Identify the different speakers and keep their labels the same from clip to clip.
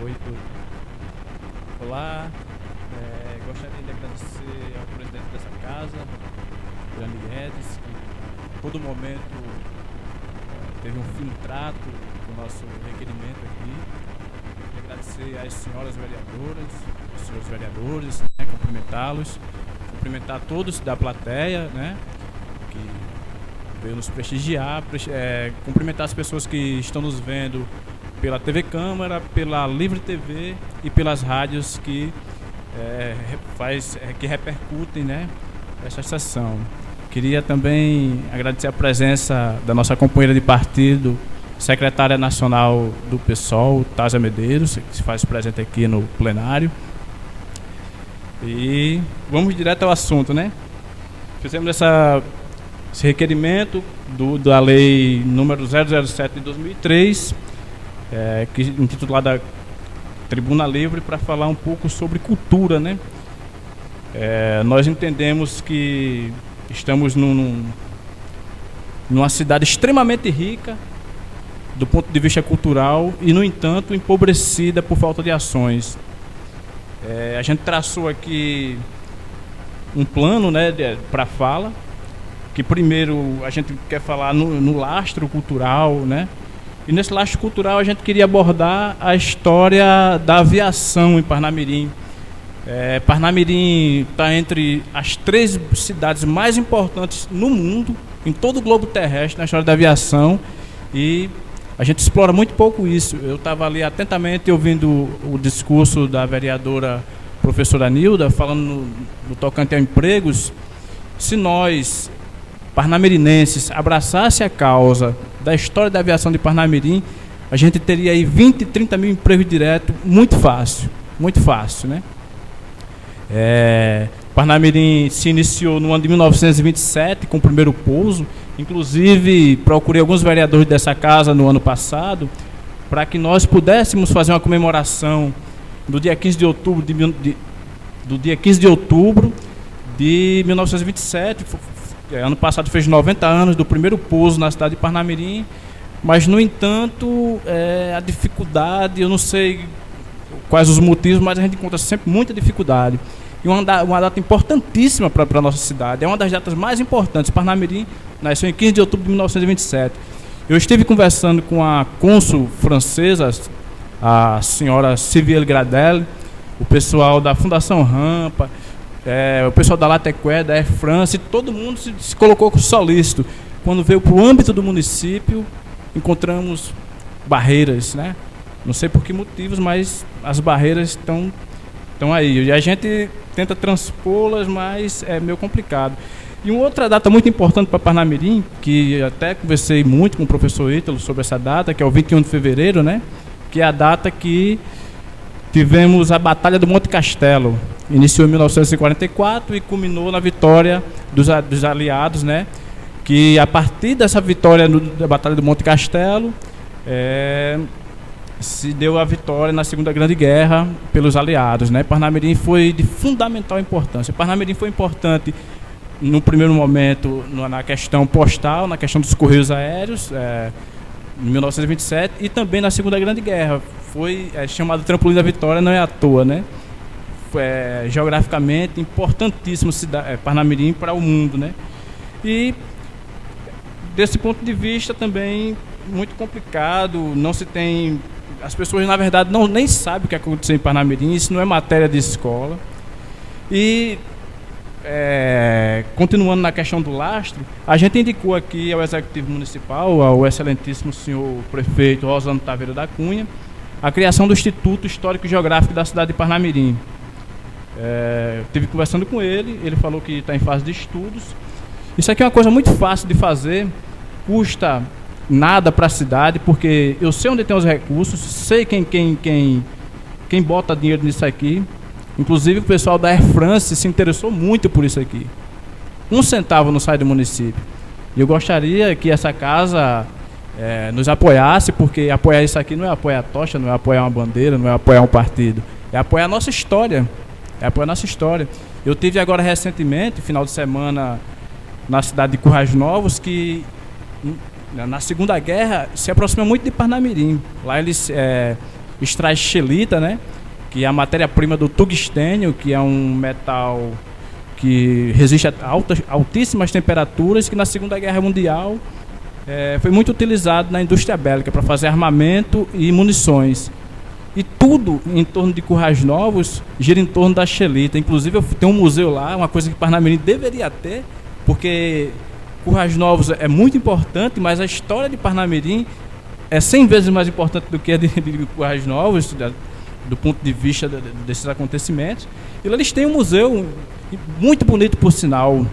Speaker 1: Oi, tudo. Olá, gostaria de agradecer ao presidente dessa casa, Grande Guedes, que a todo momento teve um fino trato com o nosso requerimento aqui. Queria agradecer às senhoras vereadoras, aos senhores vereadores, né, cumprimentá-los, cumprimentar todos da plateia, né, que veio nos prestigiar, cumprimentar as pessoas que estão nos vendo pela TV Câmara, pela Livre TV e pelas rádios que que repercutem, né, essa sessão. Queria também agradecer a presença da nossa companheira de partido, secretária nacional do PSOL, Tásia Medeiros, que se faz presente aqui no plenário. E vamos direto ao assunto, né? Fizemos esse requerimento da lei número 007 de 2003, que intitulada Tribuna Livre, para falar um pouco sobre cultura, né? Nós entendemos que estamos numa cidade extremamente rica do ponto de vista cultural e, no entanto, empobrecida por falta de ações. A gente traçou aqui um plano, né, para fala, que primeiro a gente quer falar no lastro cultural, né? E nesse lastro cultural a gente queria abordar a história da aviação em Parnamirim. Parnamirim está entre as 3 cidades mais importantes no mundo, em todo o globo terrestre, na história da aviação, e a gente explora muito pouco isso. Eu estava ali atentamente ouvindo o discurso da vereadora professora Nilda, falando no tocante a empregos. Se nós, parnamirinenses, abraçasse a causa da história da aviação de Parnamirim, a gente teria aí 20, 30 mil empregos diretos, muito fácil, né? Parnamirim se iniciou no ano de 1927 com o primeiro pouso. Inclusive, procurei alguns vereadores dessa casa no ano passado para que nós pudéssemos fazer uma comemoração do dia 15 de outubro de 1927. Ano passado fez 90 anos do primeiro pouso na cidade de Parnamirim, mas, no entanto, a dificuldade, eu não sei quais os motivos, mas a gente encontra sempre muita dificuldade. E uma data importantíssima para a nossa cidade, é uma das datas mais importantes. Parnamirim nasceu em 15 de outubro de 1927. Eu estive conversando com a cônsul francesa, a senhora Sylvie Gradel, o pessoal da Fundação Rampa, o pessoal da Latecoé, da Air France, e todo mundo se colocou solícito. Quando veio para o âmbito do município, encontramos barreiras, né? Não sei por que motivos, mas as barreiras estão aí. E a gente tenta transpô-las, mas é meio complicado. E uma outra data muito importante para Parnamirim, que até conversei muito com o professor Ítalo sobre essa data, que é o 21 de fevereiro, né? Que é a data que tivemos a Batalha do Monte Castelo. Iniciou em 1944 e culminou na vitória dos aliados, né? Que a partir dessa vitória da Batalha do Monte Castelo, se deu a vitória na Segunda Grande Guerra pelos aliados, né? Parnamirim foi de fundamental importância. Parnamirim foi importante no primeiro momento na questão postal, na questão dos correios aéreos, em 1927, e também na Segunda Grande Guerra. Foi chamado Trampolim da Vitória, não é à toa, né? Geograficamente importantíssimo Parnamirim para o mundo, né? E desse ponto de vista também muito complicado, não se tem, as pessoas na verdade nem sabem o que aconteceu em Parnamirim, isso não é matéria de escola. E continuando na questão do lastro, a gente indicou aqui ao Executivo Municipal, ao excelentíssimo senhor prefeito Rosando Taveira da Cunha, a criação do Instituto Histórico e Geográfico da cidade de Parnamirim. Estive conversando com ele, ele falou que está em fase de estudos. Isso aqui é uma coisa muito fácil de fazer, custa nada para a cidade, porque eu sei onde tem os recursos, sei quem bota dinheiro nisso aqui. Inclusive o pessoal da Air France se interessou muito por isso aqui. 1 centavo não sai do município. E eu gostaria que essa casa nos apoiasse, porque apoiar isso aqui não é apoiar a tocha, não é apoiar uma bandeira, não é apoiar um partido. É apoiar a nossa história. Eu tive agora recentemente, final de semana, na cidade de Currais Novos, que na Segunda Guerra se aproxima muito de Parnamirim. Lá eles extrai xelita, né? Que é a matéria-prima do tungstênio, que é um metal que resiste a altíssimas temperaturas, que na Segunda Guerra Mundial foi muito utilizado na indústria bélica para fazer armamento e munições. E tudo em torno de Currais Novos gira em torno da xelita. Inclusive, eu tenho um museu lá, uma coisa que Parnamirim deveria ter, porque Currais Novos é muito importante, mas a história de Parnamirim é 100 vezes mais importante do que a de Currais Novos, do ponto de vista desses acontecimentos. E lá eles têm um museu muito bonito, por sinal.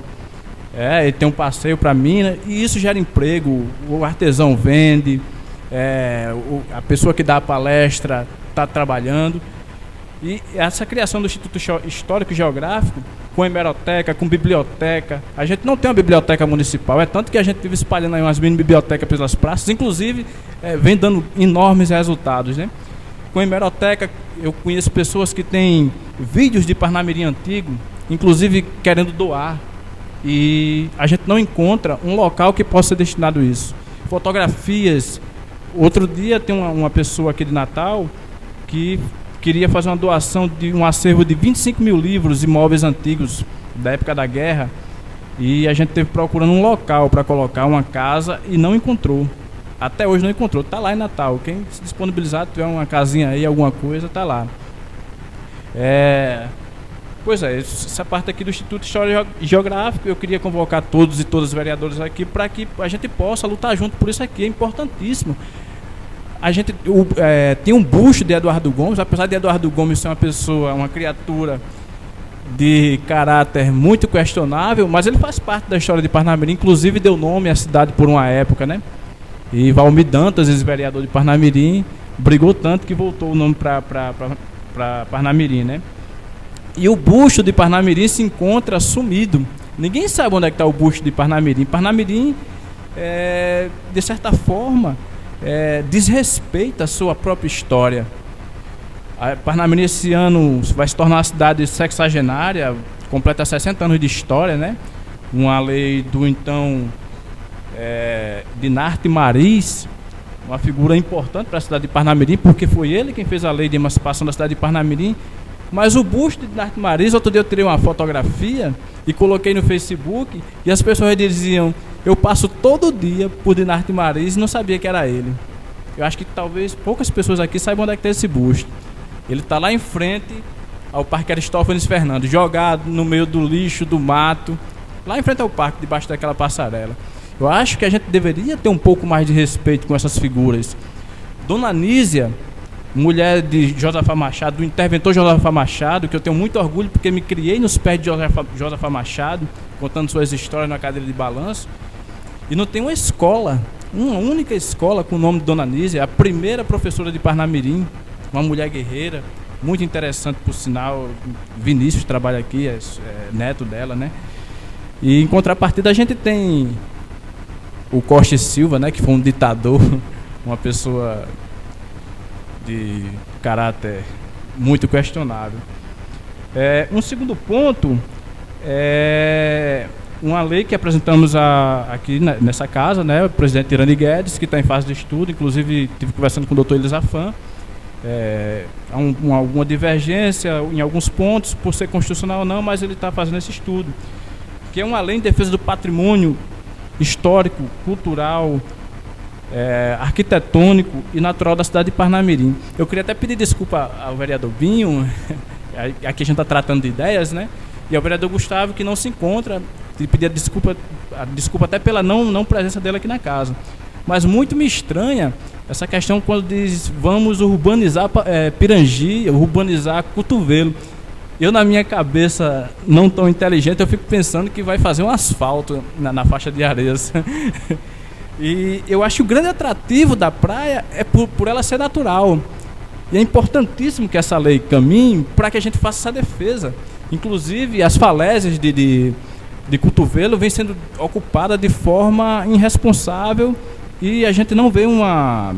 Speaker 1: Ele tem um passeio para Minas, e isso gera emprego. O artesão vende, a pessoa que dá a palestra está trabalhando. E essa criação do Instituto Histórico e Geográfico, com hemeroteca, com biblioteca. A gente não tem uma biblioteca municipal, é tanto que a gente vive espalhando aí umas mini bibliotecas pelas praças, inclusive vem dando enormes resultados, né? Com hemeroteca, eu conheço pessoas que têm vídeos de Parnamirim antigo, inclusive querendo doar, e a gente não encontra um local que possa ser destinado a isso. Fotografias. Outro dia tem uma pessoa aqui de Natal que queria fazer uma doação de um acervo de 25 mil livros e móveis antigos da época da guerra, e a gente teve procurando um local para colocar uma casa e não encontrou. Até hoje não encontrou. Está lá em Natal. Quem se disponibilizar, tiver uma casinha aí, alguma coisa, está lá. Pois é, essa parte aqui do Instituto Histórico e Geográfico, eu queria convocar todos e todas os vereadores aqui para que a gente possa lutar junto por isso aqui. É importantíssimo. A gente tem um busto de Eduardo Gomes, apesar de Eduardo Gomes ser uma pessoa, uma criatura de caráter muito questionável, mas ele faz parte da história de Parnamirim, inclusive deu nome à cidade por uma época, né? E Valmir Dantas, ex-vereador de Parnamirim, brigou tanto que voltou o nome para Parnamirim, né? E o busto de Parnamirim se encontra sumido. Ninguém sabe onde é que está o busto de Parnamirim. Parnamirim, de certa forma, desrespeita a sua própria história. A Parnamirim esse ano vai se tornar uma cidade sexagenária, completa 60 anos de história, né? Uma lei do então Dinarte Mariz, uma figura importante para a cidade de Parnamirim, porque foi ele quem fez a lei de emancipação da cidade de Parnamirim. Mas o busto de Dinarte Mariz, outro dia eu tirei uma fotografia e coloquei no Facebook, e as pessoas diziam: eu passo todo dia por Dinarte Mariz e não sabia que era ele. Eu acho que talvez poucas pessoas aqui saibam onde é que tem esse busto. Ele está lá em frente ao Parque Aristófanes Fernandes, jogado no meio do lixo, do mato, lá em frente ao parque, debaixo daquela passarela. Eu acho que a gente deveria ter um pouco mais de respeito com essas figuras. Dona Nísia, mulher de Josafá Machado, do interventor Josafá Machado, que eu tenho muito orgulho porque me criei nos pés de Josafá Machado, contando suas histórias na cadeira de balanço. E não tem uma escola, uma única escola com o nome de Dona Nísia, a primeira professora de Parnamirim, uma mulher guerreira, muito interessante por sinal. Vinícius trabalha aqui, é neto dela, né? E em contrapartida a gente tem o Costa e Silva, né, que foi um ditador, uma pessoa de caráter muito questionável. Um segundo ponto é uma lei que apresentamos aqui nessa casa, né, o presidente Irani Guedes, que está em fase de estudo, inclusive estive conversando com o doutor Elisafan. Há alguma divergência em alguns pontos, por ser constitucional ou não, mas ele está fazendo esse estudo, que é uma lei em defesa do patrimônio histórico, cultural, arquitetônico e natural da cidade de Parnamirim. Eu queria até pedir desculpa ao vereador Binho, aqui a gente está tratando de ideias, né? E ao vereador Gustavo, que não se encontra, e pedir desculpa até pela não presença dele aqui na casa. Mas muito me estranha essa questão quando diz: vamos urbanizar Pirangi, urbanizar Cotovelo. Eu, na minha cabeça não tão inteligente, eu fico pensando que vai fazer um asfalto na faixa de areias. E eu acho que o grande atrativo da praia é por ela ser natural. E é importantíssimo que essa lei caminhe para que a gente faça essa defesa. Inclusive, as falésias de Cotovelo vêm sendo ocupadas de forma irresponsável e a gente não vê uma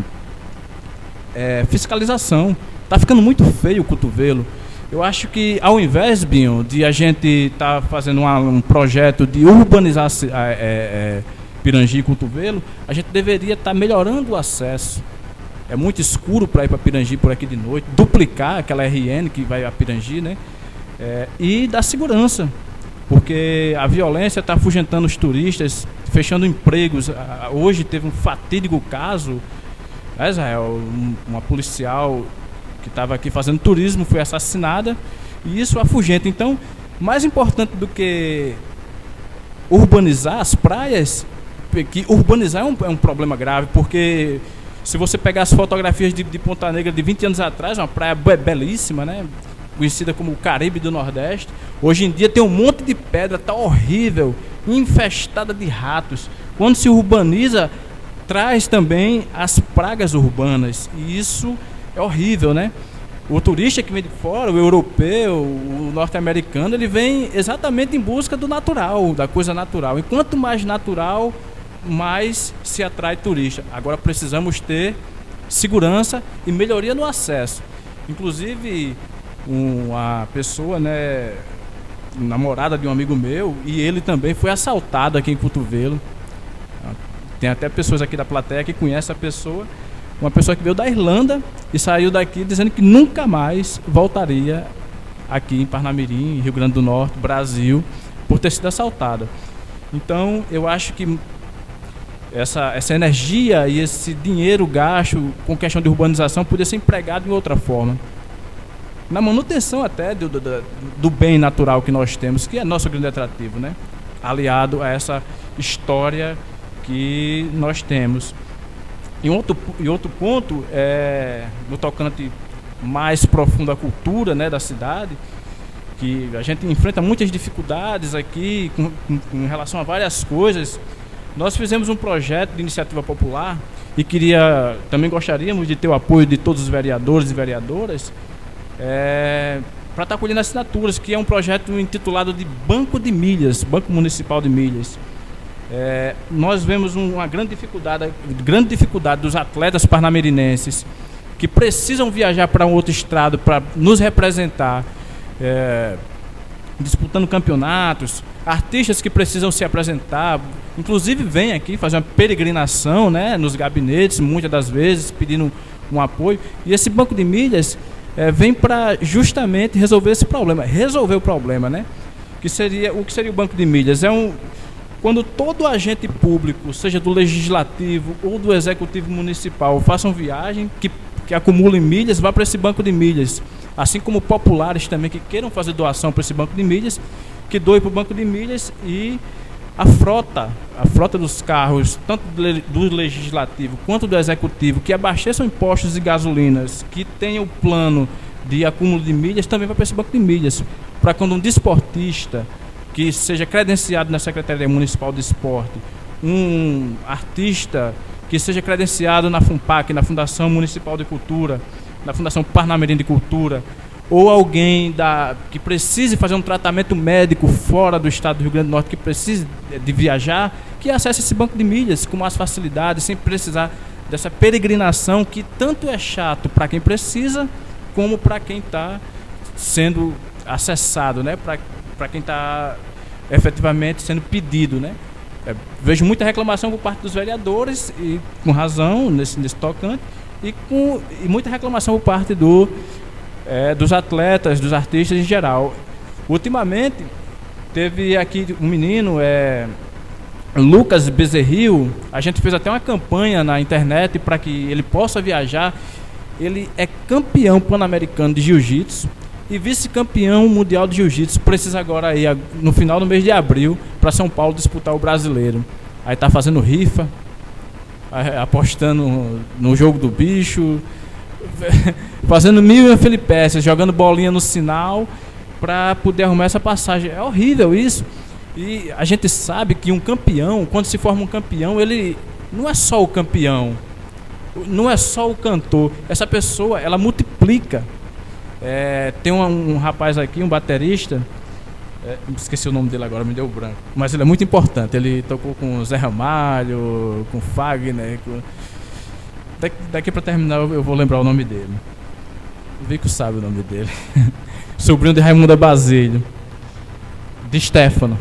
Speaker 1: fiscalização. Está ficando muito feio o Cotovelo. Eu acho que, ao invés, Binho, de a gente estar fazendo um projeto de urbanizar Pirangi e Cotovelo, a gente deveria estar melhorando o acesso. é muito escuro para ir para Pirangi por aqui de noite, duplicar aquela RN que vai a Pirangi, né? E da segurança, porque a violência está afugentando os turistas, fechando empregos. Hoje teve um fatídico caso, né, Israel, uma policial que estava aqui fazendo turismo foi assassinada, e isso afugenta. Então, mais importante do que urbanizar as praias, que urbanizar é um problema grave, porque se você pegar as fotografias de Ponta Negra de 20 anos atrás, uma praia belíssima, né? Conhecida como o Caribe do Nordeste, hoje em dia tem um monte de pedra, tá horrível, infestada de ratos. Quando se urbaniza, traz também as pragas urbanas, e isso é horrível, né? O turista que vem de fora, o europeu, o norte-americano, ele vem exatamente em busca do natural, da coisa natural. E quanto mais natural, mais se atrai turista. Agora precisamos ter segurança e melhoria no acesso. Inclusive, uma pessoa, né, namorada de um amigo meu, e ele também foi assaltado aqui em Cotovelo. Tem até pessoas aqui da plateia que conhecem a pessoa. Uma pessoa que veio da Irlanda e saiu daqui dizendo que nunca mais voltaria aqui em Parnamirim, Rio Grande do Norte, Brasil, por ter sido assaltada. Então, eu acho que essa energia e esse dinheiro gasto com questão de urbanização poderia ser empregado em outra forma. Na manutenção até do bem natural que nós temos, que é nosso grande atrativo, né? Aliado a essa história que nós temos. E outro ponto, no tocante mais profundo à cultura, né, da cidade, que a gente enfrenta muitas dificuldades aqui com relação a várias coisas. Nós fizemos um projeto de iniciativa popular e também gostaríamos de ter o apoio de todos os vereadores e vereadoras para estar colhendo assinaturas, que é um projeto intitulado de Banco de Milhas, Banco Municipal de Milhas. Nós vemos uma grande dificuldade dos atletas parnamirinenses que precisam viajar para um outro estado para nos representar, disputando campeonatos, artistas que precisam se apresentar, inclusive vêm aqui fazer uma peregrinação, né, nos gabinetes, muitas das vezes pedindo um apoio, e esse banco de milhas vem para justamente resolver esse problema, o problema, né? O que seria o banco de milhas? Quando todo agente público, seja do legislativo ou do executivo municipal, façam viagem, que acumulem milhas, vá para esse banco de milhas. Assim como populares também que queiram fazer doação para esse banco de milhas, que doem para o banco de milhas, e a frota dos carros, tanto do legislativo quanto do executivo, que abasteçam impostos e gasolinas, que tenham o plano de acúmulo de milhas, também vai para esse banco de milhas. Para quando um desportista que seja credenciado na Secretaria Municipal de Esporte, um artista que seja credenciado na FUNPAC, na Fundação Municipal de Cultura, na Fundação Parnamirim de Cultura, ou alguém que precise fazer um tratamento médico fora do estado do Rio Grande do Norte, que precise de viajar, que acesse esse banco de milhas com mais facilidade, sem precisar dessa peregrinação que tanto é chato para quem precisa, como para quem está sendo acessado, né? Para quem está efetivamente sendo pedido, né? Vejo muita reclamação por parte dos vereadores, e com razão nesse tocante, e muita reclamação por parte dos atletas, dos artistas em geral. Ultimamente, teve aqui um menino, Lucas Bezerril, a gente fez até uma campanha na internet para que ele possa viajar. Ele é campeão pan-americano de jiu-jitsu e vice-campeão mundial de jiu-jitsu. Precisa agora ir no final do mês de abril para São Paulo disputar o brasileiro. Aí está fazendo rifa, apostando no jogo do bicho, fazendo 1.000 felipécias, jogando bolinha no sinal para poder arrumar essa passagem. É horrível isso. E a gente sabe que um campeão, quando se forma um campeão, ele não é só o campeão, não é só o cantor. Essa pessoa, ela multiplica. Tem um rapaz aqui, um baterista, esqueci o nome dele agora, me deu branco, mas ele é muito importante. Ele tocou com o Zé Ramalho, com Fagner. Daqui para terminar eu vou lembrar o nome dele. O Vico sabe o nome dele. Sobrinho de Raimunda Basílio, de Stefano.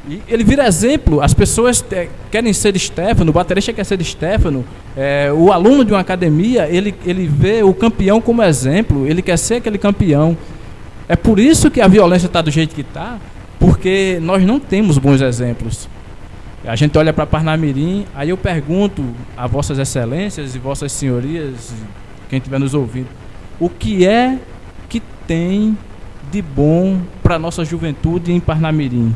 Speaker 1: E ele vira exemplo, as pessoas querem ser Stefano, o baterista quer ser Stefano, o aluno de uma academia, ele vê o campeão como exemplo, ele quer ser aquele campeão. É por isso que a violência está do jeito que está, porque nós não temos bons exemplos. A gente olha para Parnamirim, aí eu pergunto a vossas excelências e vossas senhorias, quem estiver nos ouvindo, o que é que tem de bom para a nossa juventude em Parnamirim?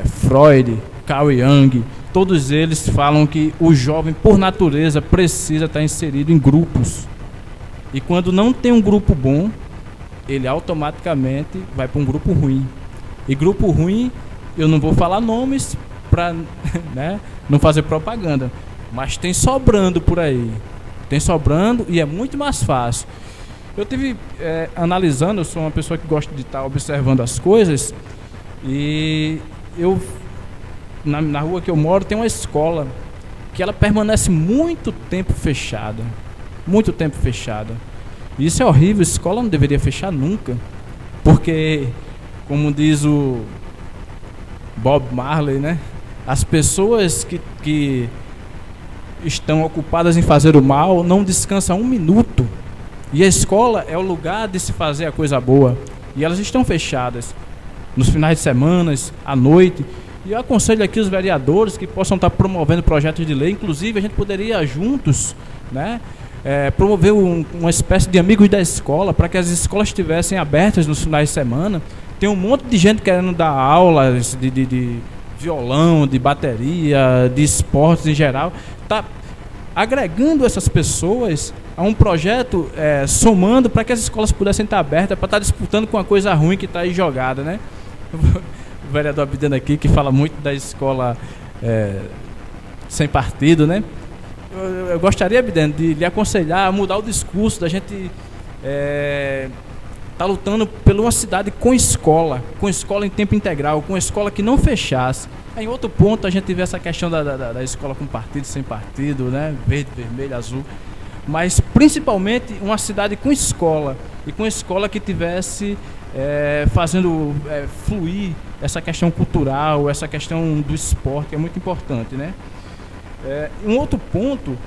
Speaker 1: Freud, Carl Jung, todos eles falam que o jovem, por natureza, precisa estar inserido em grupos. E quando não tem um grupo bom, ele automaticamente vai para um grupo ruim. E grupo ruim, eu não vou falar nomes para né, não fazer propaganda, mas tem sobrando por aí. Tem sobrando e é muito mais fácil. Eu tive analisando, eu sou uma pessoa que gosta de estar observando as coisas, e eu na rua que eu moro tem uma escola que ela permanece muito tempo fechada. Muito tempo fechada. E isso é horrível, a escola não deveria fechar nunca. Porque, como diz o Bob Marley, né? As pessoas que estão ocupadas em fazer o mal não descansam um minuto. E a escola é o lugar de se fazer a coisa boa. E elas estão fechadas nos finais de semana, à noite. E eu aconselho aqui os vereadores que possam estar promovendo projetos de lei. Inclusive, a gente poderia juntos, né, promover uma espécie de amigos da escola, para que as escolas estivessem abertas nos finais de semana. Tem um monte de gente querendo dar aulas de violão, de bateria, de esportes em geral. Está agregando essas pessoas a um projeto, somando para que as escolas pudessem estar abertas, para estar disputando com a coisa ruim que está aí jogada, né? O vereador Abidano aqui, que fala muito da escola sem partido, né? Eu gostaria, Abidano, de lhe aconselhar a mudar o discurso da gente tá lutando por uma cidade com escola em tempo integral, com escola que não fechasse. Em outro ponto a gente vê essa questão da escola com partido, sem partido, né? Verde, vermelho, azul. Mas principalmente uma cidade com escola, e com escola que tivesse fazendo fluir essa questão cultural, essa questão do esporte, que é muito importante, né? Um outro ponto,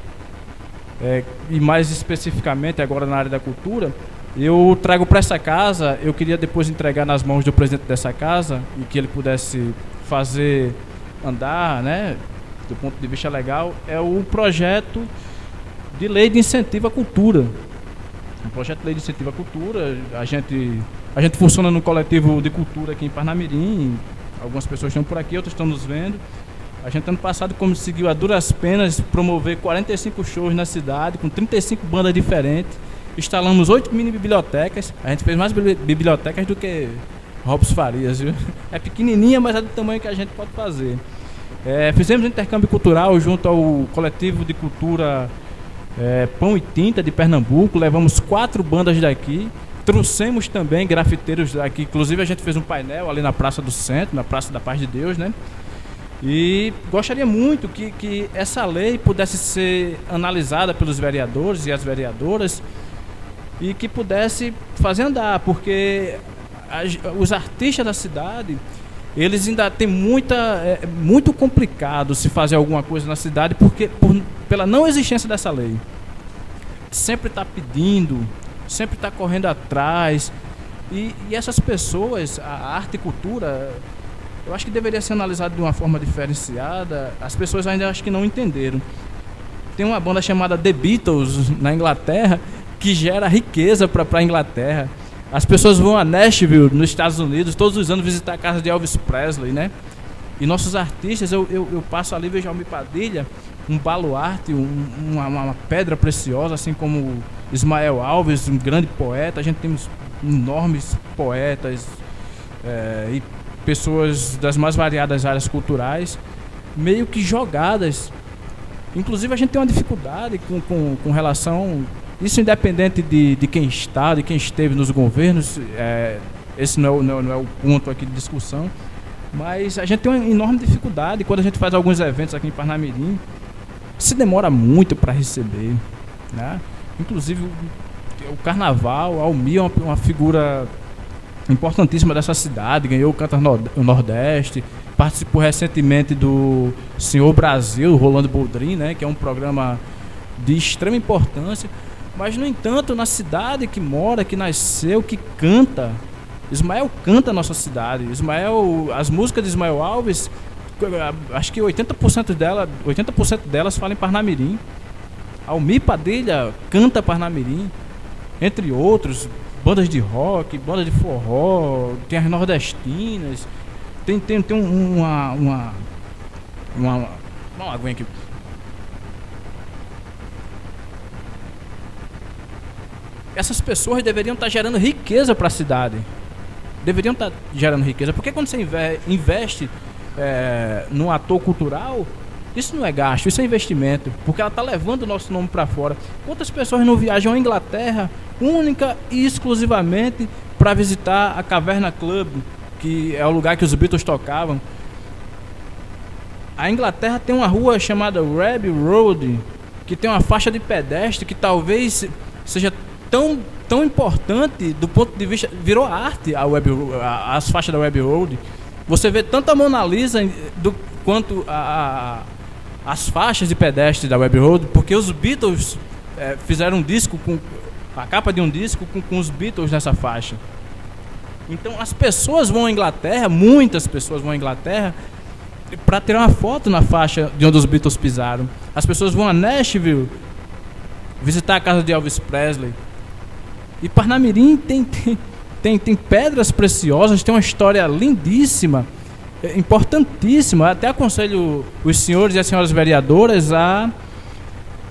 Speaker 1: e mais especificamente agora na área da cultura, eu trago para essa casa, eu queria depois entregar nas mãos do presidente dessa casa, e que ele pudesse fazer andar, né, do ponto de vista legal, é o projeto de lei de incentivo à cultura. Um projeto de lei de incentivo à cultura. A gente funciona no coletivo de cultura aqui em Parnamirim. Algumas pessoas estão por aqui, outras estão nos vendo. A gente ano passado conseguiu a duras penas promover 45 shows na cidade, com 35 bandas diferentes. Instalamos 8 mini bibliotecas. A gente fez mais bibliotecas do que Robson Farias, viu? É pequenininha, mas é do tamanho que a gente pode fazer. Fizemos um intercâmbio cultural junto ao coletivo de cultura Pão e Tinta de Pernambuco. Levamos 4 bandas daqui. Trouxemos também grafiteiros daqui. Inclusive a gente fez um painel ali na Praça do Centro, na Praça da Paz de Deus, né? E gostaria muito que essa lei pudesse ser analisada pelos vereadores e as vereadoras, e que pudesse fazer andar, porque os artistas da cidade, eles ainda têm muito complicado se fazer alguma coisa na cidade, porque pela não existência dessa lei. Sempre está pedindo, sempre está correndo atrás, e essas pessoas, a arte e cultura, eu acho que deveria ser analisado de uma forma diferenciada. As pessoas ainda acho que não entenderam. Tem uma banda chamada The Beatles na Inglaterra, que gera riqueza para a Inglaterra. As pessoas vão a Nashville, nos Estados Unidos, todos os anos visitar a casa de Elvis Presley, né? E nossos artistas, eu passo ali, vejo Almir Padilha, um baluarte, uma pedra preciosa, assim como Ismael Alves, um grande poeta. A gente tem enormes poetas e pessoas das mais variadas áreas culturais, meio que jogadas. Inclusive a gente tem uma dificuldade com relação, isso independente de quem está, de quem esteve nos governos, esse não é o ponto aqui de discussão, mas a gente tem uma enorme dificuldade quando a gente faz alguns eventos aqui em Parnamirim, se demora muito para receber, né? Inclusive o carnaval, a Almir é uma figura importantíssima dessa cidade, ganhou o Canta Nordeste, participou recentemente do Senhor Brasil, Rolando Boldrin, né, que é um programa de extrema importância, mas no entanto, na cidade que mora, que nasceu, que canta, Ismael canta a nossa cidade. As músicas de Ismael Alves, acho que 80% delas falam em Parnamirim. Almir Padilha canta Parnamirim, entre outros, bandas de rock, bandas de forró, tem as nordestinas, tem uma aguinha aqui. Essas pessoas deveriam estar gerando riqueza para a cidade. Deveriam estar gerando riqueza. Porque quando você investe num ator cultural, isso não é gasto, isso é investimento. Porque ela está levando o nosso nome para fora. Quantas pessoas não viajam à Inglaterra única e exclusivamente para visitar a Caverna Club, que é o lugar que os Beatles tocavam? A Inglaterra tem uma rua chamada Abbey Road, que tem uma faixa de pedestre que talvez seja tão importante do ponto de vista... Virou arte as faixas da Abbey Road. Você vê tanto a Mona Lisa quanto as faixas de pedestre da Abbey Road, porque os Beatles fizeram um disco com a capa de um disco com os Beatles nessa faixa. Então as pessoas vão à Inglaterra, muitas pessoas vão à Inglaterra para tirar uma foto na faixa de onde os Beatles pisaram. As pessoas vão a Nashville visitar a casa de Elvis Presley. E Parnamirim tem pedras preciosas, tem uma história lindíssima, importantíssima. Até aconselho os senhores e as senhoras vereadoras a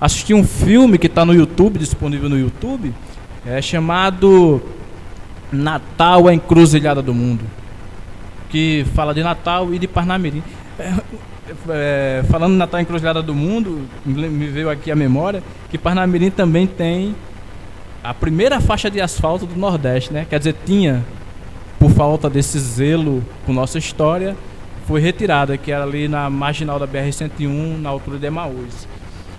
Speaker 1: assistir um filme que está no YouTube, disponível no YouTube, chamado Natal, a Encruzilhada do Mundo, que fala de Natal e de Parnamirim. Falando Natal, a Encruzilhada do Mundo, me veio aqui a memória que Parnamirim também tem a primeira faixa de asfalto do Nordeste, né? Quer dizer, tinha, por falta desse zelo com nossa história, foi retirada, que era ali na marginal da BR-101, na altura de Emaús.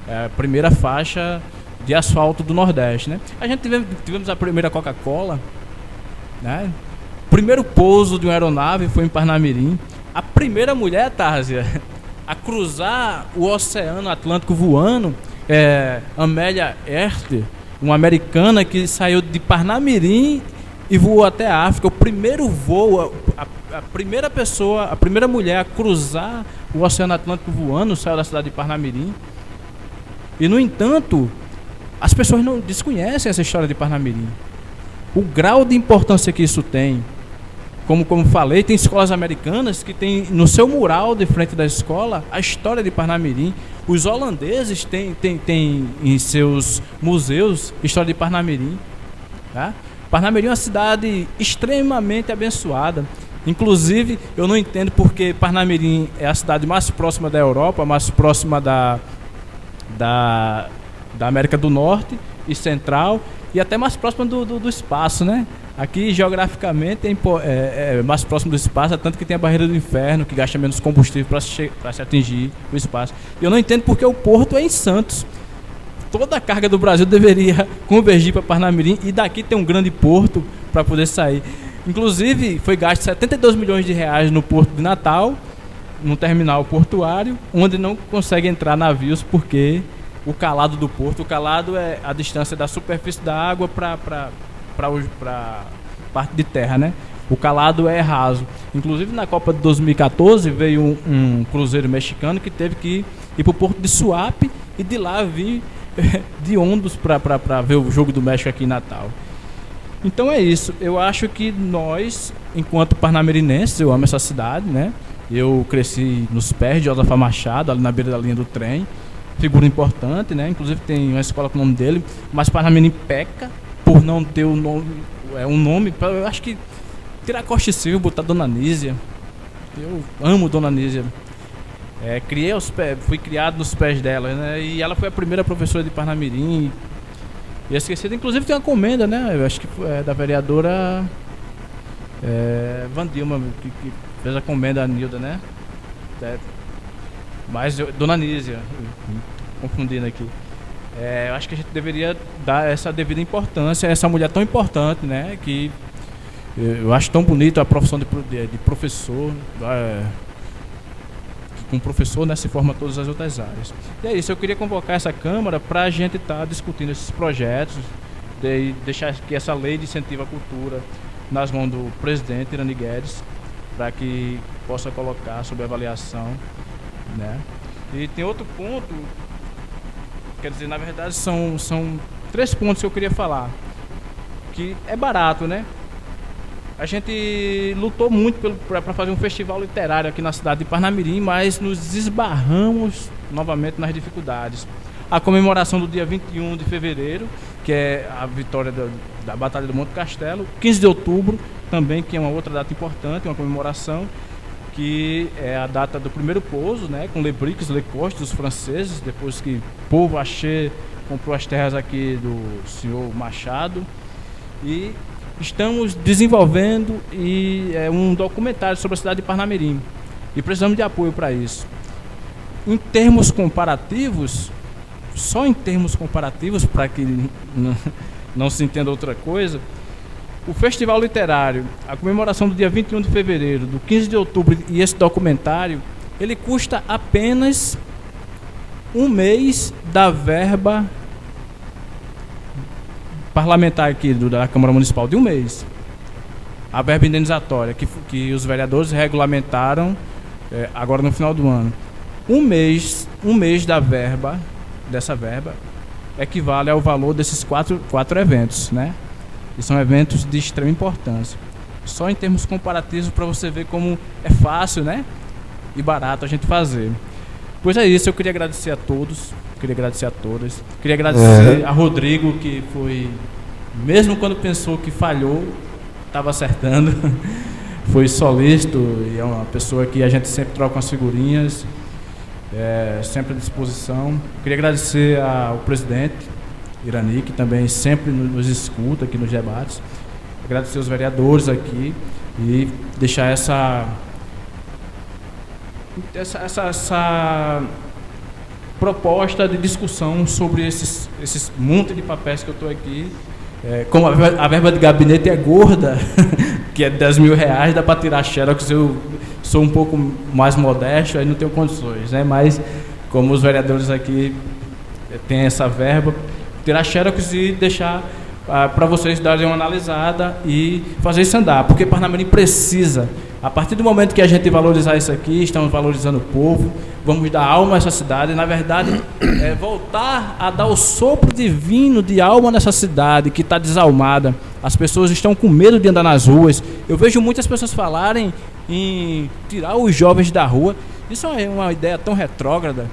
Speaker 1: A primeira faixa de asfalto do Nordeste, né? A gente tivemos a primeira Coca-Cola, né? O primeiro pouso de uma aeronave foi em Parnamirim. A primeira mulher, Társia, a cruzar o Oceano Atlântico voando, Amélia Earhart, uma americana que saiu de Parnamirim e voou até a África. O primeiro voo, a primeira pessoa, a primeira mulher a cruzar o Oceano Atlântico voando, saiu da cidade de Parnamirim. E, no entanto, as pessoas não desconhecem essa história de Parnamirim. O grau de importância que isso tem. Como falei, tem escolas americanas que tem no seu mural de frente da escola a história de Parnamirim. Os holandeses têm em seus museus história de Parnamirim. Tá? Parnamirim é uma cidade extremamente abençoada. Inclusive, eu não entendo porque Parnamirim é a cidade mais próxima da Europa, mais próxima da América do Norte e Central, e até mais próxima do espaço, né? Aqui, geograficamente, é mais próximo do espaço, tanto que tem a barreira do inferno, que gasta menos combustível para se atingir o espaço. Eu não entendo porque o porto é em Santos. Toda a carga do Brasil deveria convergir para Parnamirim, e daqui tem um grande porto para poder sair. Inclusive, foi gasto 72 milhões de reais no porto de Natal, num terminal portuário, onde não consegue entrar navios porque o calado do porto, o calado é a distância da superfície da água para parte de terra, né? O calado é raso. Inclusive na Copa de 2014 veio um cruzeiro mexicano que teve que ir para o porto de Suape e de lá vir de ônibus para ver o jogo do México aqui em Natal. Então é isso. Eu acho que nós, enquanto parnamirinenses, eu amo essa cidade, né? Eu cresci nos pés de Josafa Machado, ali na beira da linha do trem. Figura importante, né? Inclusive tem uma escola com o nome dele, mas Parnamirim peca por não ter um nome. Eu acho que tirar Costa e Silva, botar Dona Nísia. Eu amo Dona Nísia. Fui criado nos pés dela, né? E ela foi a primeira professora de Parnamirim. E esquecida, inclusive tem uma comenda, né? Eu acho que é da vereadora Vandilma, que fez a comenda a Nilda, né? Mas Dona Nísia, confundindo aqui. Eu acho que a gente deveria dar essa devida importância a essa mulher tão importante, né? Que Eu acho tão bonito a profissão de professor, com professor, né, se forma todas as outras áreas. E é isso, eu queria convocar essa Câmara para a gente estar discutindo esses projetos, deixar que essa lei de incentivo à cultura nas mãos do presidente Irani Guedes, para que possa colocar sob avaliação, né? E tem outro ponto, quer dizer, na verdade são 3 pontos que eu queria falar, que é barato, né? A gente lutou muito para fazer um festival literário aqui na cidade de Parnamirim, mas nos esbarramos novamente nas dificuldades. A comemoração do dia 21 de fevereiro, que é a vitória da Batalha do Monte Castelo. 15 de outubro, também, que é uma outra data importante, uma comemoração, que é a data do primeiro pouso, né, com Le Brix, Le Coste, dos franceses, depois que o povo Axé comprou as terras aqui do senhor Machado. E estamos desenvolvendo um documentário sobre a cidade de Parnamirim e precisamos de apoio para isso. Em termos comparativos, só em termos comparativos, para que não se entenda outra coisa, o Festival Literário, a comemoração do dia 21 de fevereiro, do 15 de outubro e esse documentário, ele custa apenas 1 mês da verba parlamentar aqui da Câmara Municipal, de 1 mês. A verba indenizatória que os vereadores regulamentaram agora no final do ano. 1 mês dessa verba equivale ao valor desses quatro eventos, né? E são eventos de extrema importância. Só em termos comparativos para você ver como é fácil, né? E barato a gente fazer. Pois é isso, eu queria agradecer a todos, queria agradecer a todas, queria agradecer a Rodrigo, que foi, mesmo quando pensou que falhou, estava acertando, foi solícito e é uma pessoa que a gente sempre troca umas figurinhas, sempre à disposição. Queria agradecer ao presidente Irani, que também sempre nos escuta aqui nos debates, agradecer aos vereadores aqui e deixar essa proposta de discussão sobre esses monte de papéis que eu estou aqui. Como a verba de gabinete é gorda, que é R$10.000, dá para tirar xerox. Eu sou um pouco mais modesto, aí não tenho condições, né? Mas como os vereadores aqui têm essa verba, tirar xerox e deixar para vocês darem uma analisada e fazer isso andar, porque Parnamirim precisa. A partir do momento que a gente valorizar isso aqui, estamos valorizando o povo, vamos dar alma a essa cidade, na verdade, voltar a dar o sopro divino de alma nessa cidade que está desalmada. As pessoas estão com medo de andar nas ruas. Eu vejo muitas pessoas falarem em tirar os jovens da rua. Isso é uma ideia tão retrógrada.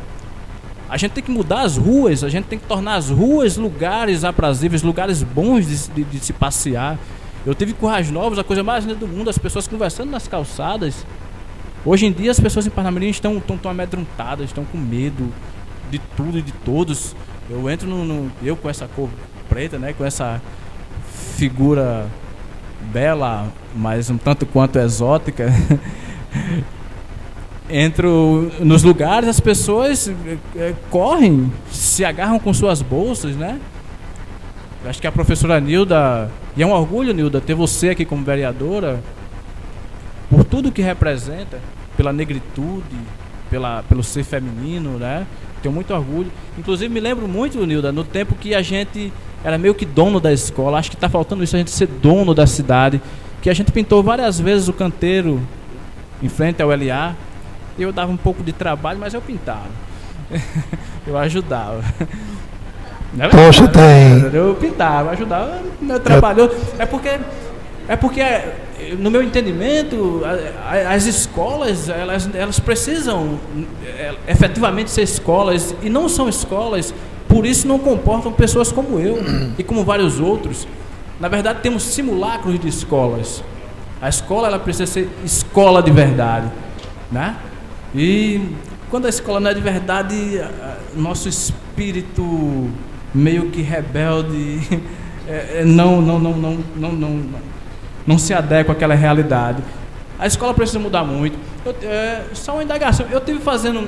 Speaker 1: A gente tem que mudar as ruas, a gente tem que tornar as ruas lugares aprazíveis, lugares bons de se passear. Eu tive Currais Novos, a coisa mais linda do mundo, as pessoas conversando nas calçadas. Hoje em dia as pessoas em Parnamirim estão amedrontadas, estão com medo de tudo e de todos. Eu entro eu com essa cor preta, né, com essa figura bela, mas um tanto quanto exótica. Entro nos lugares, as pessoas correm, se agarram com suas bolsas, né? Eu acho que a professora Nilda, e é um orgulho, Nilda, ter você aqui como vereadora, por tudo que representa, pela negritude, pelo ser feminino, né? Tenho muito orgulho. Inclusive me lembro muito, Nilda, no tempo que a gente era meio que dono da escola. Acho que está faltando isso, a gente ser dono da cidade. Que a gente pintou várias vezes o canteiro em frente ao LA. Eu dava um pouco de trabalho, mas eu pintava. Eu ajudava.
Speaker 2: Poxa, tem.
Speaker 1: Eu pintava, ajudava, eu trabalhou. É porque no meu entendimento, as escolas, elas precisam efetivamente ser escolas, e não são escolas, por isso não comportam pessoas como eu e como vários outros. Na verdade, temos simulacros de escolas. A escola, ela precisa ser escola de verdade, né? E quando a escola não é de verdade, nosso espírito meio que rebelde não se adequa àquela realidade. A escola precisa mudar muito. Só uma indagação. Eu estive fazendo,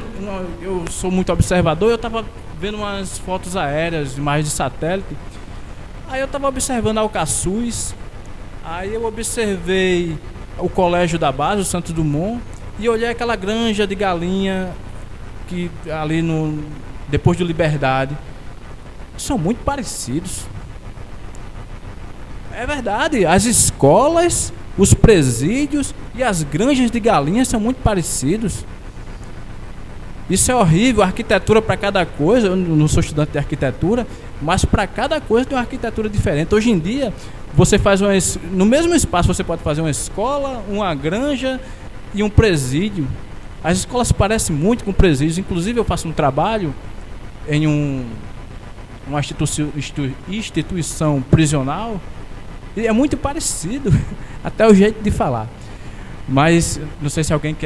Speaker 1: eu sou muito observador, eu estava vendo umas fotos aéreas, imagens de satélite. Aí eu estava observando Alcaçuz Aí eu observei o colégio da base, o Santos Dumont, e olhei aquela granja de galinha que ali depois de Liberdade. São muito parecidos. É verdade, as escolas, os presídios e as granjas de galinhas são muito parecidos. Isso é horrível, a arquitetura para cada coisa. Eu não sou estudante de arquitetura, mas para cada coisa tem uma arquitetura diferente. Hoje em dia, você faz no mesmo espaço você pode fazer uma escola, uma granja e um presídio. As escolas parecem muito com presídios. Inclusive eu faço um trabalho em uma instituição prisional e é muito parecido, até o jeito de falar. Mas não sei se alguém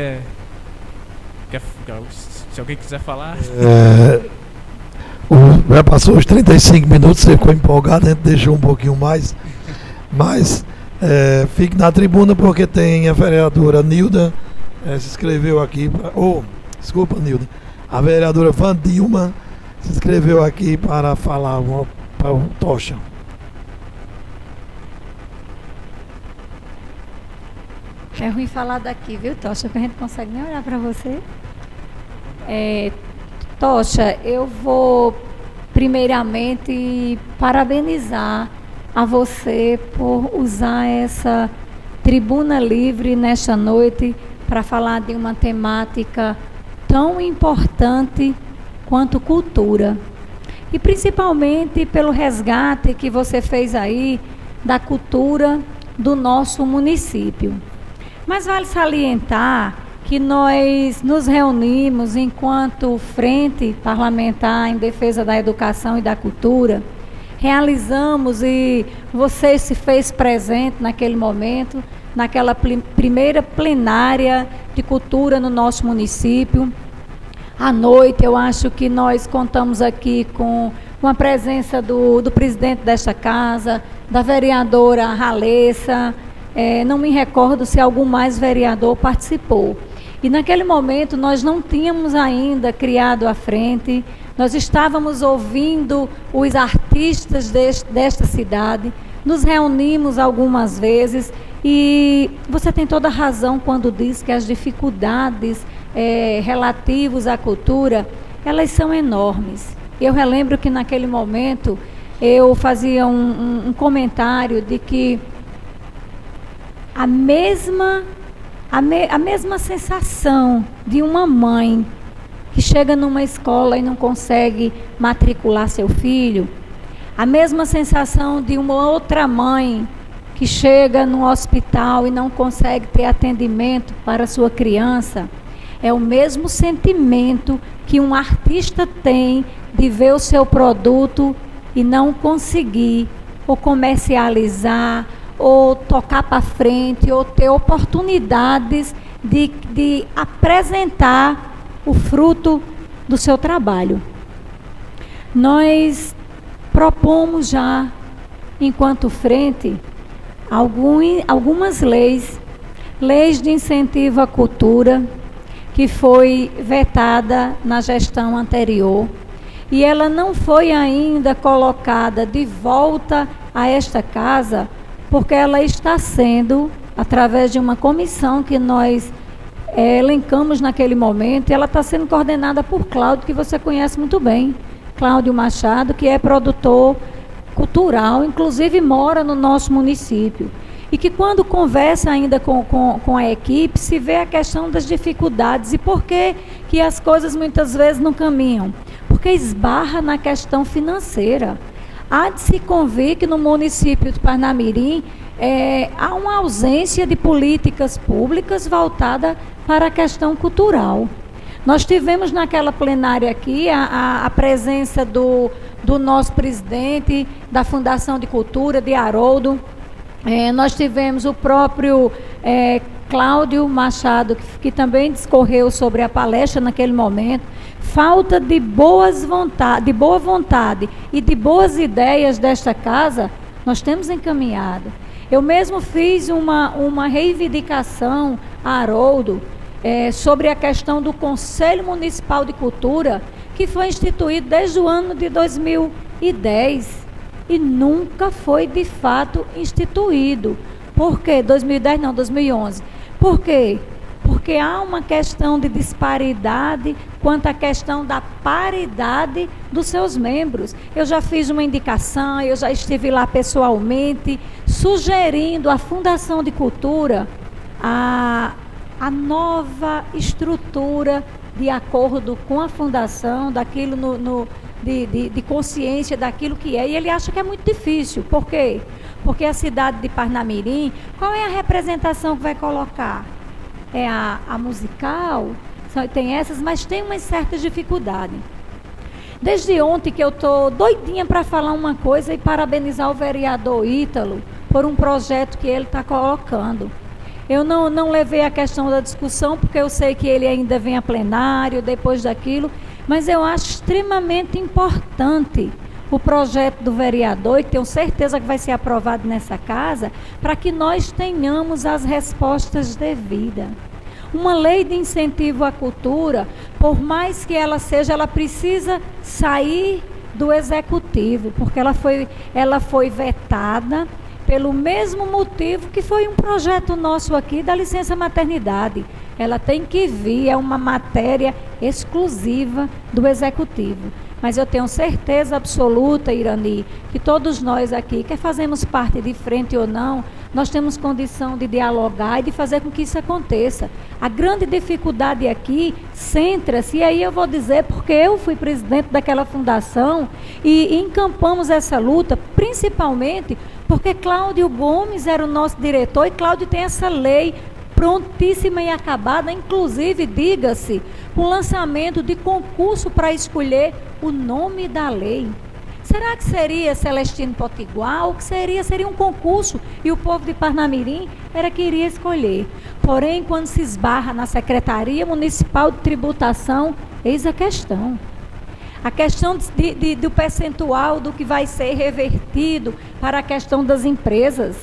Speaker 1: se alguém quiser falar.
Speaker 2: Já passou os 35 minutos, você ficou empolgado, a gente deixou um pouquinho mais. Mas fique na tribuna porque tem a vereadora Nilda, se inscreveu aqui. Desculpa, Nilda. A vereadora Vandilma se inscreveu aqui para falar para o Tocha.
Speaker 3: É ruim falar daqui, viu, Tocha? Que a gente não consegue nem olhar para você. Tocha, eu vou primeiramente parabenizar a você por usar essa tribuna livre nesta noite para falar de uma temática tão importante quanto cultura. E principalmente pelo resgate que você fez aí da cultura do nosso município. Mas vale salientar que nós nos reunimos enquanto Frente Parlamentar em Defesa da Educação e da Cultura, realizamos e você se fez presente naquele momento, naquela primeira plenária de cultura no nosso município. À noite, eu acho que nós contamos aqui com a presença do presidente desta casa, da vereadora Ralessa, não me recordo se algum mais vereador participou. E naquele momento nós não tínhamos ainda criado a frente, nós estávamos ouvindo os artistas desta cidade, nos reunimos algumas vezes e você tem toda a razão quando diz que as dificuldades relativas à cultura, elas são enormes. Eu relembro que naquele momento eu fazia um comentário de que a mesma sensação de uma mãe que chega numa escola e não consegue matricular seu filho, a mesma sensação de uma outra mãe que chega no hospital e não consegue ter atendimento para sua criança, é o mesmo sentimento que um artista tem de ver o seu produto e não conseguir ou comercializar, ou tocar para frente, ou ter oportunidades de apresentar o fruto do seu trabalho. Nós propomos já, enquanto frente, algumas leis de incentivo à cultura, que foi vetada na gestão anterior, e ela não foi ainda colocada de volta a esta casa, porque ela está sendo, através de uma comissão que nós elencamos naquele momento, e ela está sendo coordenada por Cláudio, que você conhece muito bem, Cláudio Machado, que é produtor cultural, inclusive mora no nosso município, e que quando conversa ainda com a equipe, se vê a questão das dificuldades e por que as coisas muitas vezes não caminham, porque esbarra na questão financeira. Há de se convir que no município de Parnamirim há uma ausência de políticas públicas voltada para a questão cultural. Nós tivemos naquela plenária aqui a presença do nosso presidente da Fundação de Cultura, de Haroldo. Nós tivemos o próprio Cláudio Machado, que também discorreu sobre a palestra naquele momento. Falta de boa vontade e de boas ideias desta casa, nós temos encaminhado. Eu mesmo fiz uma reivindicação a Haroldo sobre a questão do Conselho Municipal de Cultura, que foi instituído desde o ano de 2010 e nunca foi de fato instituído, Por quê? 2010 não, 2011. Por quê? Porque há uma questão de disparidade quanto à questão da paridade dos seus membros. Eu já fiz uma indicação, eu já estive lá pessoalmente, sugerindo à Fundação de Cultura a nova estrutura de acordo com a Fundação, daquilo de consciência daquilo que é. E ele acha que é muito difícil. Por quê? Porque a cidade de Parnamirim, qual é a representação que vai colocar? É a musical, tem essas, mas tem uma certa dificuldade. Desde ontem que eu estou doidinha para falar uma coisa e parabenizar o vereador Ítalo por um projeto que ele está colocando. Eu não levei a questão da discussão, porque eu sei que ele ainda vem a plenário, depois daquilo, mas eu acho extremamente importante o projeto do vereador, e tenho certeza que vai ser aprovado nessa casa, para que nós tenhamos as respostas devidas. Uma lei de incentivo à cultura, por mais que ela seja, ela precisa sair do executivo, porque ela foi vetada pelo mesmo motivo que foi um projeto nosso aqui da licença maternidade. Ela tem que vir, é uma matéria exclusiva do executivo. Mas eu tenho certeza absoluta, Irani, que todos nós aqui, quer fazemos parte de frente ou não, nós temos condição de dialogar e de fazer com que isso aconteça. A grande dificuldade aqui centra-se, e aí eu vou dizer, porque eu fui presidente daquela fundação e encampamos essa luta, principalmente porque Cláudio Gomes era o nosso diretor, e Cláudio tem essa lei prontíssima e acabada, inclusive, diga-se, com o lançamento de concurso para escolher o nome da lei. Será que seria Celestino Potiguar ou que seria um concurso e o povo de Parnamirim era que iria escolher? Porém, quando se esbarra na Secretaria Municipal de Tributação, eis a questão. A questão do percentual do que vai ser revertido para a questão das empresas.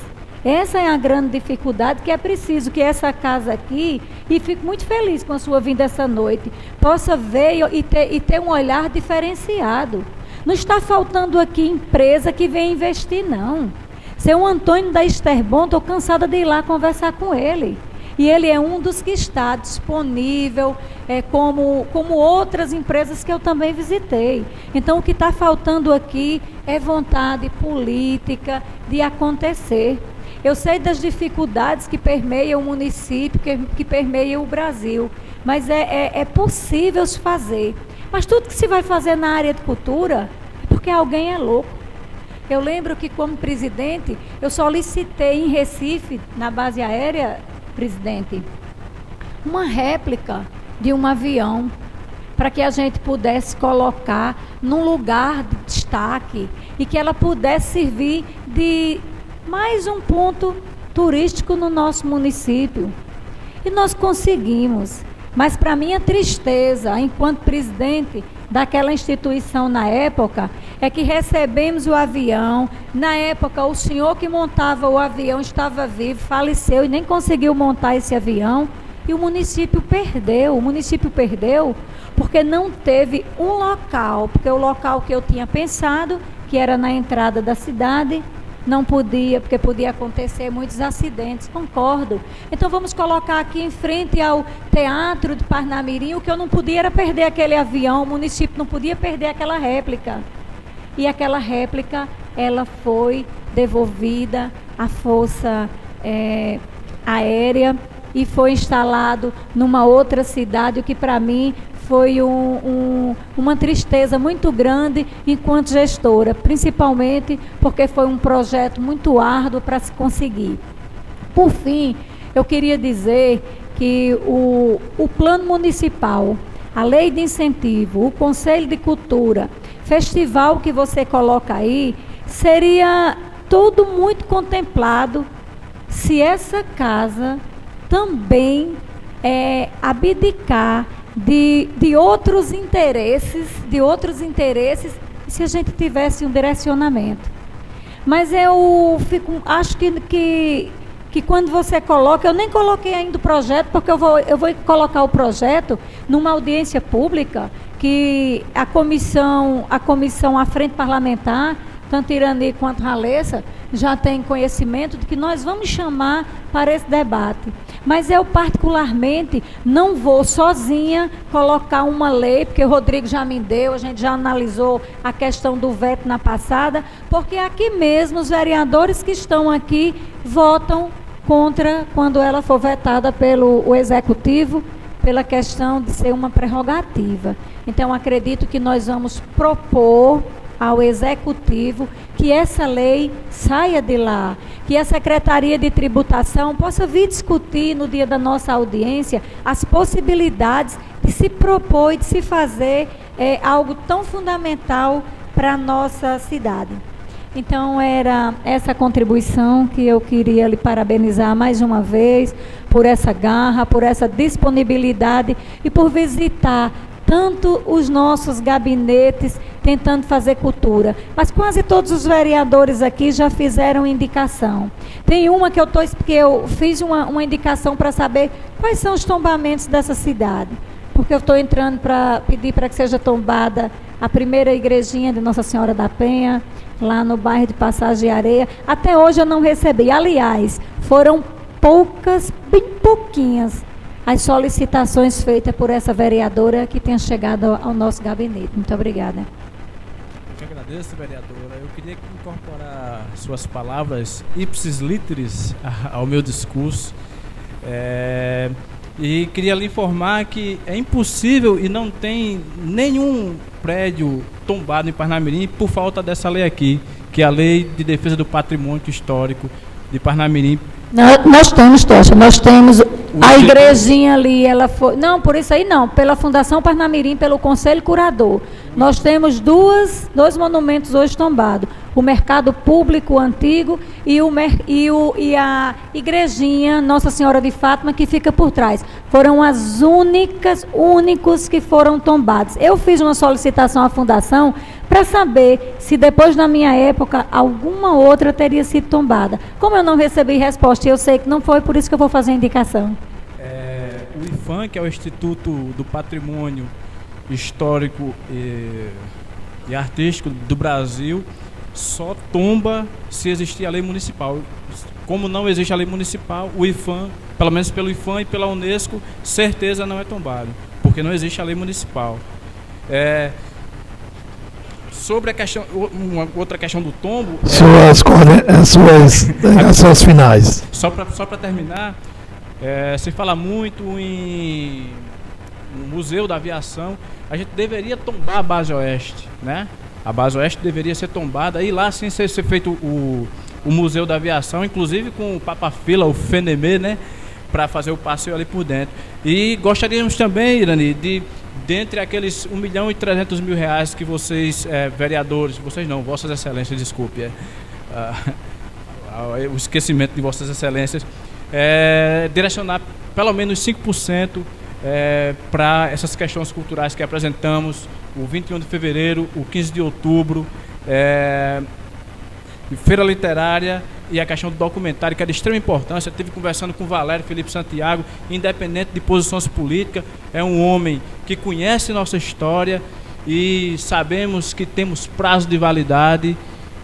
Speaker 3: Essa é a grande dificuldade, que é preciso que essa casa aqui, e fico muito feliz com a sua vinda essa noite, possa ver e ter um olhar diferenciado. Não está faltando aqui empresa que vem investir, não. Seu Antônio da Esterbon, estou cansada de ir lá conversar com ele. E ele é um dos que está disponível, como outras empresas que eu também visitei. Então, o que está faltando aqui é vontade política de acontecer. Eu sei das dificuldades que permeiam o município, que permeiam o Brasil, mas é possível se fazer. Mas tudo que se vai fazer na área de cultura é porque alguém é louco. Eu lembro que, como presidente, eu solicitei em Recife, na base aérea, presidente, uma réplica de um avião, para que a gente pudesse colocar num lugar de destaque e que ela pudesse servir de mais um ponto turístico no nosso município. E nós conseguimos. Mas, para minha tristeza, enquanto presidente daquela instituição na época, é que recebemos o avião. Na época, o senhor que montava o avião estava vivo, faleceu e nem conseguiu montar esse avião. E o município perdeu. O município perdeu porque não teve um local. Porque o local que eu tinha pensado, que era na entrada da cidade, não podia, porque podia acontecer muitos acidentes, concordo. Então vamos colocar aqui em frente ao Teatro de Parnamirim, o que eu não podia era perder aquele avião, o município não podia perder aquela réplica. E aquela réplica, ela foi devolvida à Força Aérea e foi instalado numa outra cidade, o que para mim foi uma tristeza muito grande enquanto gestora, principalmente porque foi um projeto muito árduo para se conseguir. Por fim, eu queria dizer que o plano municipal, a lei de incentivo, o Conselho de Cultura, festival que você coloca aí, seria tudo muito contemplado se essa casa também abdicar de outros interesses, se a gente tivesse um direcionamento. Mas eu acho que quando você coloca, eu nem coloquei ainda o projeto, porque eu vou colocar o projeto numa audiência pública, que a comissão à frente parlamentar tanto Irani quanto Ralessa, já têm conhecimento de que nós vamos chamar para esse debate. Mas eu, particularmente, não vou sozinha colocar uma lei, porque o Rodrigo já me deu, a gente já analisou a questão do veto na passada, porque aqui mesmo os vereadores que estão aqui votam contra quando ela for vetada pelo Executivo, pela questão de ser uma prerrogativa. Então, acredito que nós vamos propor ao Executivo que essa lei saia de lá, que a Secretaria de Tributação possa vir discutir no dia da nossa audiência as possibilidades de se propor e de se fazer algo tão fundamental para a nossa cidade. Então, era essa contribuição que eu queria lhe parabenizar mais uma vez por essa garra, por essa disponibilidade e por visitar tanto os nossos gabinetes tentando fazer cultura. Mas quase todos os vereadores aqui já fizeram indicação. Tem uma que eu fiz uma indicação para saber quais são os tombamentos dessa cidade. Porque eu estou entrando para pedir para que seja tombada a primeira igrejinha de Nossa Senhora da Penha, lá no bairro de Passagem de Areia. Até hoje eu não recebi. Aliás, foram poucas, bem pouquinhas, as solicitações feitas por essa vereadora que tenha chegado ao nosso gabinete. Muito obrigada.
Speaker 1: Eu que agradeço, vereadora. Eu queria incorporar suas palavras ipsis literis ao meu discurso. E queria lhe informar que é impossível e não tem nenhum prédio tombado em Parnamirim por falta dessa lei aqui, que é a Lei de Defesa do Patrimônio Histórico de Parnamirim.
Speaker 3: Nós temos, Tocha, nós temos a igrejinha ali, ela foi... Não, por isso aí não, pela Fundação Parnamirim, pelo Conselho Curador. Nós temos dois monumentos hoje tombados. O Mercado Público Antigo e a igrejinha Nossa Senhora de Fátima, que fica por trás. Foram as únicos que foram tombados. Eu fiz uma solicitação à Fundação para saber se depois da minha época alguma outra teria sido tombada. Como eu não recebi resposta e eu sei que não foi, por isso que eu vou fazer a indicação.
Speaker 1: O IFAM, que é o Instituto do Patrimônio Histórico e Artístico do Brasil, só tomba se existir a lei municipal. Como não existe a lei municipal, o IFAM, pelo menos pelo IFAM e pela Unesco, certeza não é tombado, porque não existe a lei municipal. Sobre a questão, uma outra questão do tombo...
Speaker 2: Suas finais.
Speaker 1: Só para terminar, se fala muito em Museu da Aviação. A gente deveria tombar a Base Oeste, né? A Base Oeste deveria ser tombada e lá sim ser feito o Museu da Aviação, inclusive com o Papa Fila, o FENEME, né? Para fazer o passeio ali por dentro. E gostaríamos também, Irani, dentre aqueles 1.300.000 que vocês, vereadores, vocês não, Vossas Excelências, desculpe, o esquecimento de Vossas Excelências, direcionar pelo menos 5% para essas questões culturais que apresentamos, o 21 de fevereiro, o 15 de outubro, Feira Literária e a questão do documentário, que é de extrema importância. Eu estive conversando com o Valério Felipe Santiago, independente de posições políticas, é um homem que conhece nossa história e sabemos que temos prazo de validade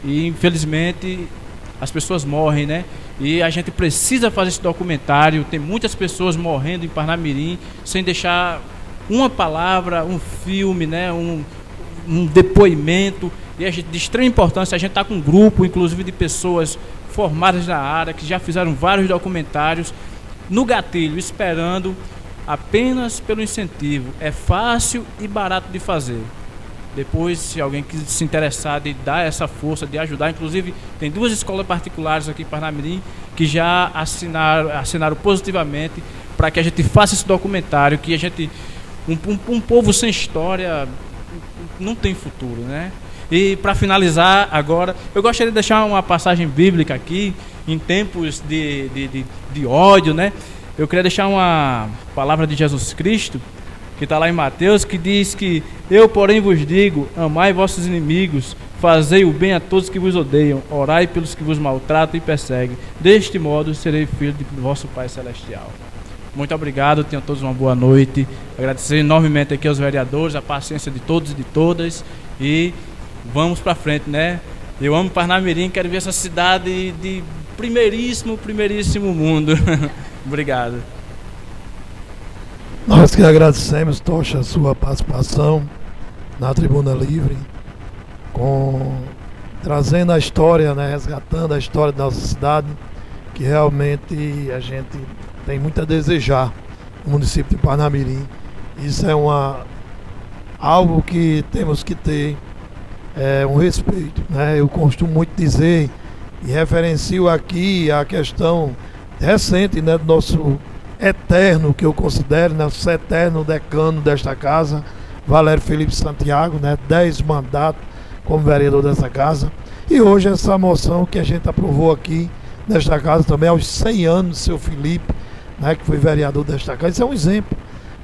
Speaker 1: e, infelizmente, as pessoas morrem, né? E a gente precisa fazer esse documentário. Tem muitas pessoas morrendo em Parnamirim sem deixar uma palavra, um filme, né? um depoimento. E é de extrema importância. A gente está com um grupo, inclusive, de pessoas formadas na área, que já fizeram vários documentários no gatilho, esperando apenas pelo incentivo. É fácil e barato de fazer. Depois, se alguém quiser se interessar de dar essa força, de ajudar, inclusive tem 2 escolas particulares aqui em Parnamirim que já assinaram positivamente para que a gente faça esse documentário, que a gente, um povo sem história não tem futuro, né? E para finalizar agora, eu gostaria de deixar uma passagem bíblica aqui, em tempos de ódio, né? Eu queria deixar uma palavra de Jesus Cristo, que está lá em Mateus, que diz que eu, porém, vos digo, amai vossos inimigos, fazei o bem a todos que vos odeiam, orai pelos que vos maltratam e perseguem. Deste modo, serei filho de vosso Pai Celestial. Muito obrigado, tenham todos uma boa noite. Agradecer enormemente aqui aos vereadores, a paciência de todos e de todas. E vamos para frente, né? Eu amo Parnamirim, quero ver essa cidade de primeiríssimo mundo. Obrigado.
Speaker 2: Nós que agradecemos, Tocha, a sua participação na Tribuna Livre, trazendo a história, né, resgatando a história da nossa cidade, que realmente a gente tem muito a desejar no município de Parnamirim. Isso é algo que temos que ter um respeito, né? Eu costumo muito dizer e referencio aqui a questão recente, né, do nosso eterno, que eu considero, nosso eterno decano desta casa, Valério Felipe Santiago, né, 10 mandatos como vereador dessa casa, e hoje essa moção que a gente aprovou aqui nesta casa também aos 100 anos, seu Felipe, né, que foi vereador desta casa. Isso é um exemplo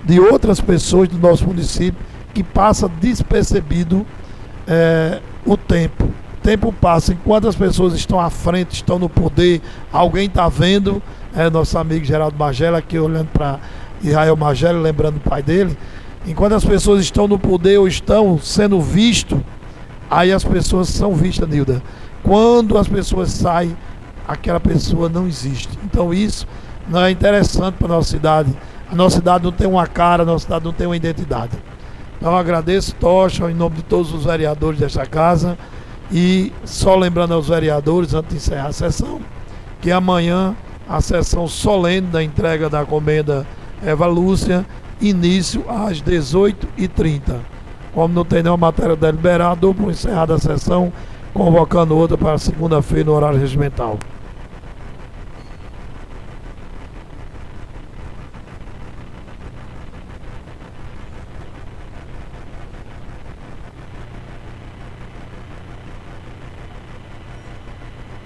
Speaker 2: de outras pessoas do nosso município que passa despercebido o tempo. O tempo passa, enquanto as pessoas estão à frente, estão no poder, alguém está vendo, nosso amigo Geraldo Magela aqui olhando para Israel Magela, lembrando o pai dele, enquanto as pessoas estão no poder ou estão sendo vistos, aí as pessoas são vistas, Nilda. Quando as pessoas saem, aquela pessoa não existe. Então isso não é interessante para a nossa cidade. A nossa cidade não tem uma cara, a nossa cidade não tem uma identidade. Então eu agradeço, Tocha, em nome de todos os vereadores desta casa, e só lembrando aos vereadores, antes de encerrar a sessão, que amanhã a sessão solene da entrega da comenda Eva Lúcia, início às 18h30. Como não tem nenhuma matéria deliberada, dou por encerrada a sessão, convocando outra para segunda-feira no horário regimental.